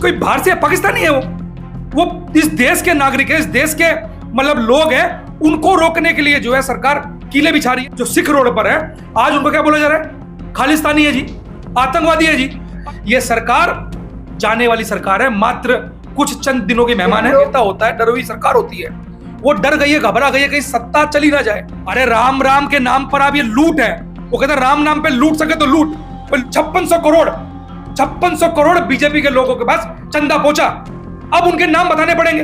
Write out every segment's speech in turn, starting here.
कोई बाहर से पाकिस्तानी है, वो इस देश के नागरिक है, इस देश के मतलब लोग हैं। उनको रोकने के लिए जो है सरकार कीले बिछा रही है। जो सिख रोड पर है आज उनको क्या बोला जा रहा है? खालिस्तानी है जी, आतंकवादी है जी। ये सरकार जाने वाली सरकार है, मात्र कुछ चंद दिनों की मेहमान है। नेता होता है, डरी हुई सरकार होती है, वो डर गई है, घबरा गई है, कहीं सत्ता चली ना जाए। अरे राम राम के नाम पर अब ये लूट है। वो कहते हैं राम नाम पे लूट सके तो लूट। 5600 करोड़ बीजेपी के लोगों के पास चंदा पहुंचा, अब उनके नाम बताने पड़ेंगे।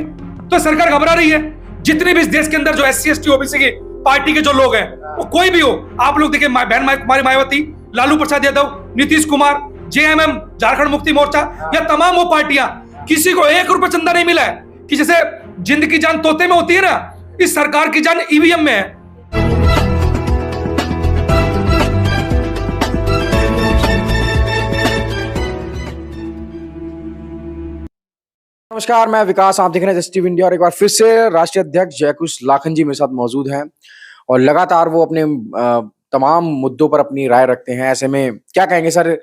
तो सरकार घबरा रही है। जितने भी इस देश के अंदर जो SC ST OBC की पार्टी के जो लोग हैं, वो कोई भी हो, आप लोग देखिए, बहन कुमारी मायावती, लालू प्रसाद यादव, नीतीश कुमार, JMM झारखंड मुक्ति मोर्चा, या तमाम वो पार्टियां, किसी को 1 रुपए चंदा नहीं मिला है। कि जैसे जिंद की जान तोते में होती है ना, इस सरकार की जान EVM में है। नमस्कार, मैं विकास, आप देख रहे हैं जस्टिव इंडिया। और एक बार फिर से राष्ट्रीय अध्यक्ष जयकुश लाखन जी मेरे साथ मौजूद हैं और लगातार वो अपने तमाम मुद्दों पर अपनी राय रखते हैं। ऐसे में क्या कहेंगे सर,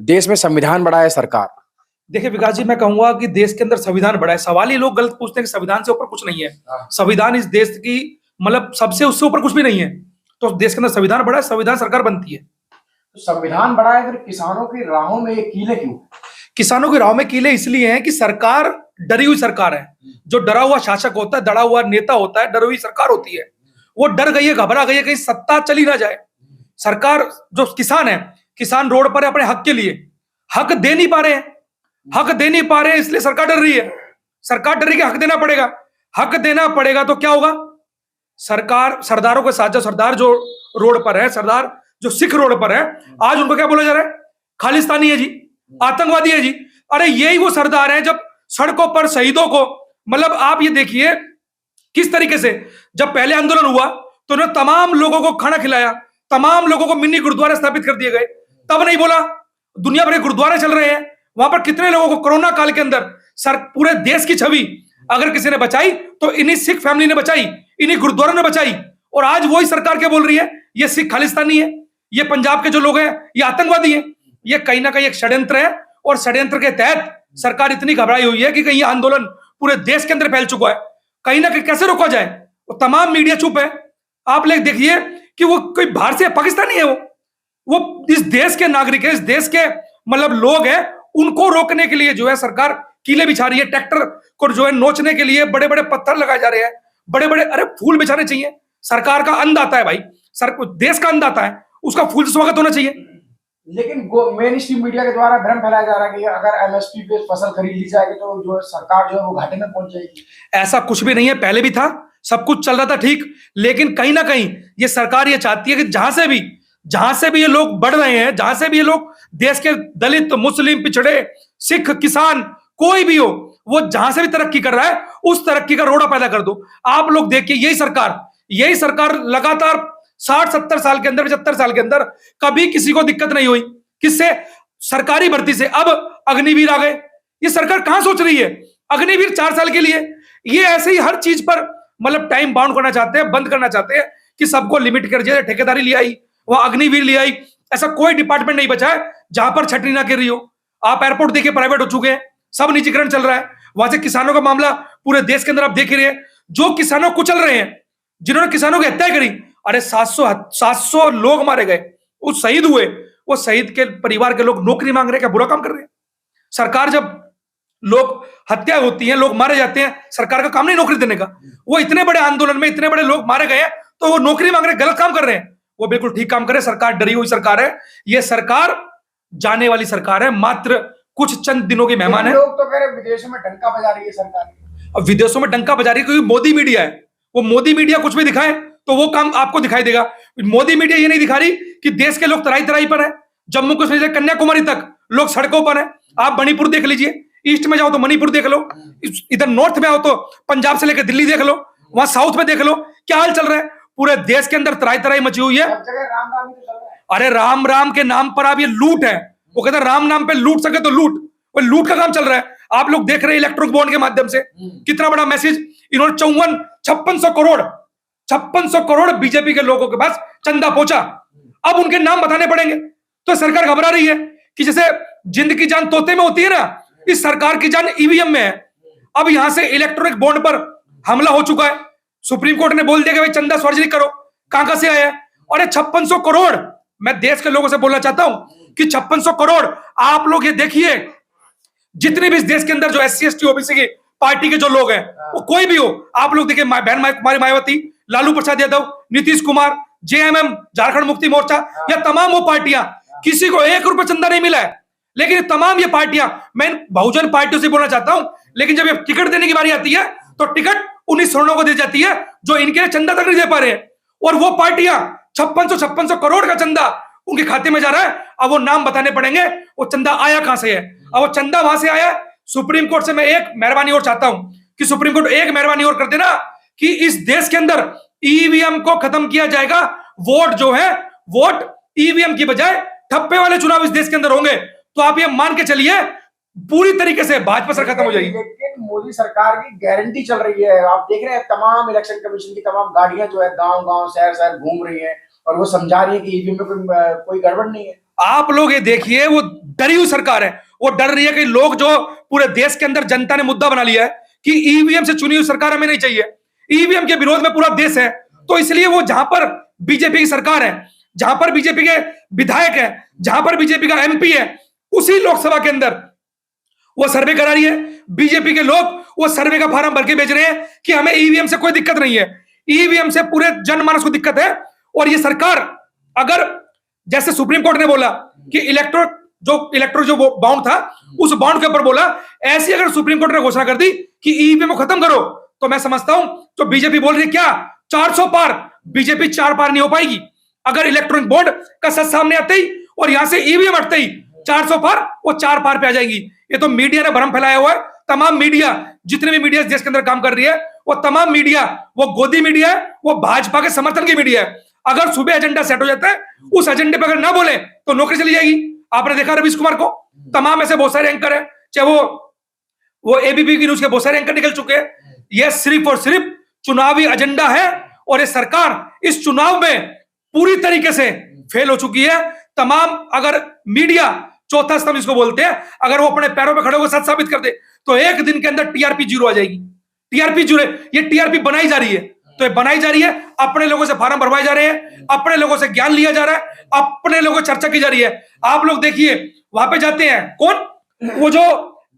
देश में संविधान बड़ा है सरकार? देखिए विकास जी, मैं कहूंगा कि देश के अंदर संविधान बड़ा है। सवाल ही लोग गलत पूछते हैं कि संविधान से ऊपर कुछ नहीं है। संविधान इस देश की मतलब सबसे उससे ऊपर कुछ भी नहीं है। तो देश के अंदर संविधान बड़ा है, संविधान सरकार बनती है। तो संविधान बड़ा है, फिर किसानों की राहों में ये कीले क्यों? किसानों की राह में कीले इसलिए हैं कि सरकार डरी हुई सरकार है। जो डरा हुआ शासक होता है, डरा हुआ नेता होता है, डरी हुई सरकार होती है, वो डर गई है, घबरा गई है, कहीं सत्ता चली ना जाए। सरकार, जो किसान है, किसान रोड पर है अपने हक के लिए, हक दे नहीं पा रहे हैं, हक दे नहीं पा रहे हैं, इसलिए सरकार डर रही है। सरकार डर रही है, हक देना पड़ेगा। हक देना पड़ेगा तो क्या होगा? सरकार सरदारों के साथ, जो सरदार जो रोड पर है, सरदार जो सिख रोड पर है, आज उनको क्या बोला जा रहा है? खालिस्तानी है जी, आतंकवादी है जी। अरे यही वो सरदार है जब सड़कों पर शहीदों को, मतलब आप ये देखिए किस तरीके से जब पहले आंदोलन हुआ तो उन्होंने तमाम लोगों को खाना खिलाया, तमाम लोगों को मिनी गुरुद्वारे स्थापित कर दिए गए। तब नहीं बोला? दुनिया भर के गुरुद्वारे चल रहे हैं, वहां पर कितने लोगों को कोरोना काल के अंदर सर पूरे देश की छवि अगर किसी ने बचाई तो इन्हीं सिख फैमिली ने बचाई, इन्हीं गुरुद्वारों ने बचाई। और आज वही सरकार क्या बोल रही है? ये सिख खालिस्तानी है, ये पंजाब के जो लोग हैं ये आतंकवादी है। ये कहीं ना कहीं एक षड्यंत्र है, और षड्यंत्र के तहत सरकार इतनी घबराई हुई है कि कहीं आंदोलन पूरे देश के अंदर फैल चुका है। कहीं ना कहीं कैसे रोका जाए? वो तमाम मीडिया चुप है। आप लोग देखिए कि वो कोई बाहर से पाकिस्तानी है, वो इस देश के नागरिक है, इस देश के मतलब लोग हैं। उनको रोकने के लिए जो है सरकार कीले बिछा रही है। ट्रैक्टर को जो है नोचने के लिए बड़े बड़े पत्थर लगाए जा रहे हैं, बड़े बड़े, अरे फूल बिछाने चाहिए। सरकार का अन्नदाता है भाई, देश का अन्नदाता है, उसका फूल से स्वागत होना चाहिए। लेकिन मेन स्ट्रीम मीडिया के द्वारा भ्रम फैलाया जा रहा है कि अगर MSP पे फसल खरीद ली जाएगी तो जो सरकार जो है वो घाटे में पहुंच जाएगी। ऐसा कुछ भी नहीं है, पहले भी था, सब कुछ चल रहा था ठीक। लेकिन कहीं ना कहीं ये सरकार ये चाहती है कि जहां से भी ये लोग बढ़ रहे हैं, जहां से भी ये लोग देश के दलित, मुस्लिम, पिछड़े, सिख, किसान, कोई भी हो, वो जहां से भी तरक्की कर रहा है उस तरक्की का रोड़ा पैदा कर दो। आप लोग देखिए, यही सरकार लगातार 60-70 साल के अंदर, 75 साल के अंदर कभी किसी को दिक्कत नहीं हुई। किससे? सरकारी भर्ती से। अब अग्निवीर आ गए। ये सरकार कहां सोच रही है? अग्निवीर 4 साल के लिए। ये ऐसे ही हर चीज पर मतलब टाइम बाउंड करना चाहते हैं, बंद करना चाहते हैं कि सबको लिमिट कर दिया। ठेकेदारी ले आई, वहां अग्निवीर ले आई। ऐसा कोई डिपार्टमेंट नहीं बचा है जहां पर छटनी ना गिर रही हो। आप एयरपोर्ट देखिए, प्राइवेट हो चुके हैं, सब निजीकरण चल रहा है। वहां से किसानों का मामला पूरे देश के अंदर आप देख रहे हैं, जो किसानों को कुचल रहे हैं, जिन्होंने किसानों की हत्या करी। अरे 700 लोग मारे गए, वो शहीद हुए, वो शहीद के परिवार के लोग नौकरी मांग रहे हैं। क्या बुरा काम कर रहे हैं? सरकार, जब लोग हत्या होती है, लोग मारे जाते हैं, सरकार का काम नहीं नौकरी देने का। वो इतने बड़े आंदोलन में इतने बड़े लोग मारे गए हैं तो वो नौकरी मांग रहे हैं, गलत काम कर रहे हैं। वो बिल्कुल ठीक काम कर रहे हैं। सरकार डरी हुई सरकार है। ये सरकार जाने वाली सरकार है, मात्र कुछ चंद दिनों की मेहमान है। लोग तो कह रहे विदेशों में डंका बजा रही है सरकार। अब विदेशों में डंका बजा रही है क्योंकि मोदी मीडिया है। वो मोदी मीडिया कुछ भी दिखाए तो वो काम आपको दिखाई देगा। मोदी मीडिया ये नहीं दिखा रही कि देश के लोग तराई तराई पर है। जम्मू कश्मीर से कन्याकुमारी तक लोग सड़कों पर है। आप मणिपुर देख लीजिए, ईस्ट में जाओ तो मणिपुर देख लो, इधर नॉर्थ में आओ तो पंजाब से लेकर दिल्ली देख लो, वहां साउथ में देख लो, क्या हाल चल रहा है। पूरे देश के अंदर तराई तराई मची हुई है। राम राम ही तो चल रहा है। अरे राम राम के नाम पर अब ये लूट है। वो कहते हैं राम नाम पे लूट सके तो लूट, वो लूट का काम चल रहा है। आप लोग देख रहे हैं इलेक्ट्रिक बॉन्ड के माध्यम से कितना बड़ा मैसेज इन्होंने 5600 करोड़ बीजेपी के लोगों के पास चंदा पहुंचा, अब उनके नाम बताने पड़ेंगे। तो सरकार घबरा रही है कि जैसे जिंद की जान तोते में होती है ना, इस सरकार की जान ईवीएम में है। अब यहां से इलेक्ट्रॉनिक बॉन्ड पर हमला हो चुका है। सुप्रीम कोर्ट ने बोल दिया कि भाई चंदा सार्वजनिक करो। कहां से आया है? और ये 5600 करोड़, मैं देश के लोगों से बोलना चाहता हूं कि 5600 करोड़ आप लोग ये देखिए, जितने भी इस देश के अंदर जो SC ST OBC की पार्टी के जो लोग हैं, वो कोई भी हो, आप लोग देखिए, बहन कुमारी मायावती, लालू प्रसाद यादव, नीतीश कुमार, JMM झारखंड मुक्ति मोर्चा, या तमाम वो पार्टियां, किसी को 1 रुपए चंदा नहीं मिला है। लेकिन तमाम ये पार्टियां, मैं बहुजन पार्टियों से बोलना चाहता हूं, लेकिन जब ये टिकट देने की बारी आती है तो टिकट उन्हीं स्वर्णों को दी जाती है जो इनके लिए चंदा तक नहीं दे पा रहे हैं। और वो पार्टियां 5600 करोड़ का चंदा उनके खाते में जा रहा है। अब वो नाम बताने पड़ेंगे, वो चंदा आया कहां से है। अब वो चंदा वहां से आया। सुप्रीम कोर्ट से मैं एक मेहरबानी और चाहता हूं कि सुप्रीम कोर्ट एक मेहरबानी और कर देना कि इस देश के अंदर ईवीएम को खत्म किया जाएगा। वोट जो है, वोट ईवीएम की बजाय ठप्पे वाले चुनाव इस देश के अंदर होंगे, तो आप ये मान के चलिए पूरी तरीके से भाजपा सरकार खत्म हो जाएगी। लेकिन मोदी सरकार की गारंटी चल रही है, आप देख रहे हैं तमाम इलेक्शन कमीशन की तमाम गाड़ियां जो है गांव-गांव, शहर-शहर घूम रही हैं और वो समझा रही है कि ईवीएम में कोई गड़बड़ नहीं है। आप लोग ये देखिए, वो डरी हुई सरकार है। वो डर रही है कि लोग, जो पूरे देश के अंदर जनता ने मुद्दा बना लिया है कि ईवीएम से चुनी हुई सरकार हमें नहीं चाहिए, ईवीएम के विरोध में पूरा देश है, तो इसलिए वो जहां पर बीजेपी की सरकार है, जहां पर बीजेपी के विधायक है, जहां पर बीजेपी का MP है, उसी लोकसभा के अंदर वो सर्वे करा रही है। बीजेपी के लोग वो सर्वे का फॉर्म भर के भेज रहे हैं कि हमें ईवीएम से कोई दिक्कत नहीं है, ईवीएम से पूरे जनमानस को दिक्कत है। और ये सरकार, अगर जैसे सुप्रीम कोर्ट ने बोला कि इलेक्ट्रो जो बाउंड था, उस बाउंड के ऊपर बोला, ऐसी अगर सुप्रीम कोर्ट ने घोषणा कर दी कि ईवीएम को खत्म करो, तो मैं समझता हूं तो बीजेपी बोल रही है क्या 400 पार, बीजेपी 4 पार नहीं हो पाएगी। अगर इलेक्ट्रॉनिक बॉन्ड का सच सामने आते ही और यहां से ईवीएम हटते ही 400 पार, वो 4 पार पे आ जाएगी। ये तो मीडिया ने भ्रम फैलाया हुआ है। तमाम मीडिया, जितने भी मीडिया इस देश के अंदर काम कर रही है, वो तमाम मीडिया, वो गोदी मीडिया है, वो भाजपा के समर्थन की मीडिया है। अगर सुबह एजेंडा सेट हो जाता है, उस एजेंडे पर अगर ना बोले तो नौकरी चली जाएगी। आपने देखा रवीश कुमार को, तमाम ऐसे बहुत सारे एंकर है, चाहे वो ABP की न्यूज के बहुत सारे एंकर निकल चुके हैं। यह सिर्फ और सिर्फ चुनावी एजेंडा है और ये सरकार इस चुनाव में पूरी तरीके से फेल हो चुकी है। तमाम, अगर मीडिया चौथा स्तंभ इसको बोलते हैं, अगर वो अपने पैरों पर खड़े होकर सच साबित कर दे तो एक दिन के अंदर TRP 0 आ जाएगी। TRP 0, ये TRP बनाई जा रही है, तो ये बनाई जा रही है, अपने लोगों से फार्म भरवाए जा रहे हैं, अपने लोगों से ज्ञान लिया जा रहा है, अपने लोगों से चर्चा की जा रही है। आप लोग देखिए, वहां पे जाते हैं, कौन, वो जो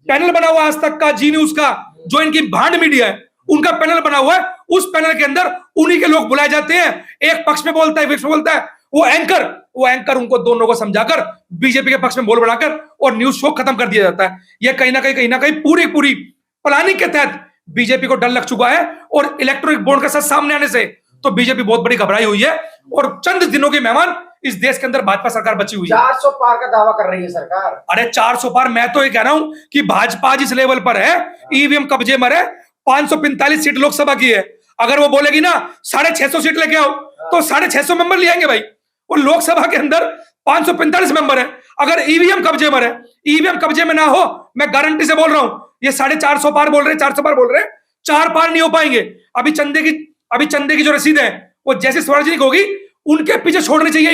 पैनल बना हुआ आज तक का, जी न्यूज का, जो इनकी भांड मीडिया है, उनका पैनल बना हुआ है, उस पैनल के अंदर उन्हीं के लोग बुलाए जाते हैं। एक पक्ष में बोलता है, विपक्ष में बोलता है, वो एंकर उनको दोनों को समझाकर बीजेपी के पक्ष में बोल बनाकर और न्यूज शो खत्म कर दिया जाता है। यह कहीं ना कहीं पूरी प्लानिंग के तहत बीजेपी को डर लग चुका है। और इलेक्ट्रॉनिक बॉन्ड का सच सामने आने से तो बीजेपी बहुत बड़ी घबराई हुई है और चंद दिनों के मेहमान इस देश के अंदर भाजपा सरकार बची हुई है। 400 पार का दावा कर रही है सरकार। अरे 400 पार, मैं तो ये कह रहा हूं कि भाजपा जिस लेवल पर है, ईवीएम कब्जे में है, 545 सीट लोकसभा की है। अगर वो बोलेगी ना 650 सीट लेके आओ, तो 650 मेंबर ले आएंगे भाई। वो लोकसभा के अंदर 545 मेंबर है। अगर ईवीएम कब्जे में है, ईवीएम कब्जे में ना हो, मैं गारंटी से बोल रहा हूं, ये 450 पार बोल रहे हैं, 400 पार बोल रहे हैं, 4 पार नहीं हो पाएंगे। अभी चंदे की जो रसीद है, वो जैसी सार्वजनिक होगी, उनके पीछे छोड़नी चाहिए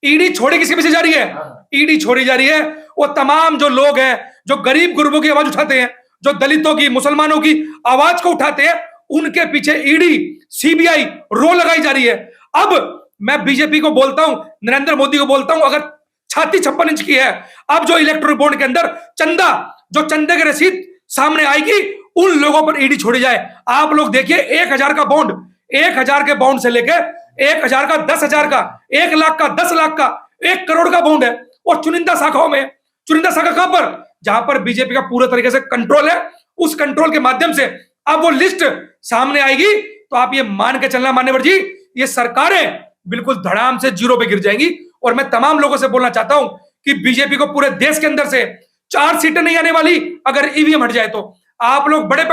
ईडी छोड़े, किसके पीछे जा रही है? ईडी छोड़ी जा रही है। वो तमाम जो लोग हैं, जो गरीब गुरबों की आवाज उठाते हैं, जो दलितों की, मुसलमानों की आवाज को उठाते हैं, उनके पीछे ईडी, CBI रो लगाई जा रही है। अब मैं बीजेपी को बोलता हूं, नरेंद्र मोदी को बोलता हूं, अगर छाती 56 इंच की है, अब जो इलेक्ट्रॉनिक बॉन्ड के अंदर चंदे की रसीद सामने आएगी, उन लोगों पर ईडी छोड़ी जाए। आप लोग देखिए, 1000 का बॉन्ड, 1000 के बॉन्ड से लेकर 1000 का, 10,000 का, 1 लाख का, 10 लाख का, 1 करोड़ का बॉन्ड है। और चुनिंदा शाखाओं में, चुनिंदा शाखा कहां पर? जहां पर बीजेपी का पूरे तरीके से कंट्रोल है, उस कंट्रोल के माध्यम से अब वो लिस्ट सामने आएगी, तो आप ये मान के चलना मान्यवर जी, ये सरकारें बिल्कुल धड़ाम से 0 पे गिर जाएंगी। और मैं तमाम लोगों से बोलना चाहता हूं कि बीजेपी को पूरे देश के अंदर से 4 सीटें नहीं आने वाली अगर ईवीएम हट जाए तो। आप लोग बड़े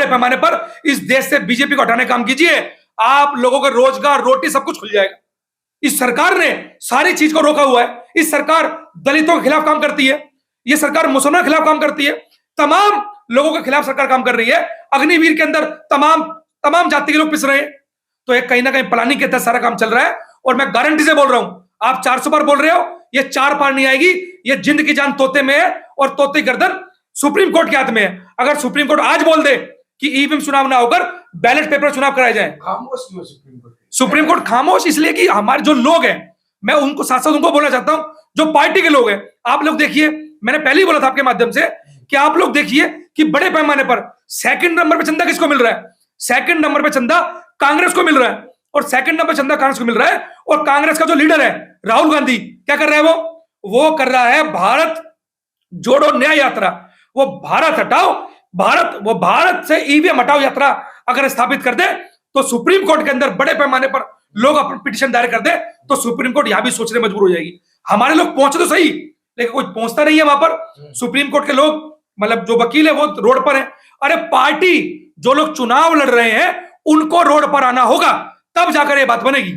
पैमाने पर इस देश से बीजेपी को हटाने का काम कीजिए। आप लोगों का रोजगार, रोटी, सब कुछ खुल जाएगा। इस सरकार ने सारी चीज को रोका हुआ है। इस सरकार दलितों के खिलाफ काम करती है, ये सरकार मुसलमानों के खिलाफ काम करती है, तमाम लोगों के खिलाफ सरकार काम कर रही है। अग्निवीर के अंदर तमाम जाति के लोग पिस रहे हैं। तो एक कहीं ना कहीं प्लानिंग के तहत सारा काम चल रहा है। और मैं गारंटी से बोल रहा हूं, आप 400 बार बोल रहे हो, ये 4 पार नहीं आएगी। ये जिंद की जान तोते में है और तोते की गर्दन सुप्रीम कोर्ट के हाथ में है। अगर सुप्रीम कोर्ट आज बोल दे कि ईवीएम चुनाव ना होकर बैलेट पेपर चुनाव कराए जाए, खामोश क्यों सुप्रीम कोर्ट? सुप्रीम कोर्ट खामोश इसलिए कि हमारे जो लोग हैं, मैं उनको साथ साथ उनको बोलना चाहता हूं, जो पार्टी के लोग हैं, आप लोग देखिए, मैंने पहले ही बोला था आपके माध्यम से कि आप लोग देखिए कि बड़े पैमाने पर सेकंड नंबर पे चंदा किसको मिल रहा है? सेकंड नंबर पे चंदा कांग्रेस को मिल रहा है, और सेकंड नंबर चंदा कांग्रेस को मिल रहा है। और कांग्रेस का जो लीडर है राहुल गांधी क्या कर रहा है? वो कर रहा है भारत जोड़ो न्याय यात्रा। वो भारत हटाओ, भारत से ईवीएम हटाओ यात्रा अगर स्थापित कर दे तो सुप्रीम कोर्ट के अंदर बड़े पैमाने पर लोग अपना पिटीशन दायर कर दे तो सुप्रीम कोर्ट यहां भी सोचने मजबूर हो जाएगी। हमारे लोग पहुंचे तो सही, लेकिन कोई पहुंचता नहीं है वहां पर। सुप्रीम कोर्ट के लोग, मतलब जो वकील है वो रोड पर है। अरे पार्टी जो लोग चुनाव लड़ रहे हैं उनको रोड पर आना होगा, तब जाकर ये बात बनेगी।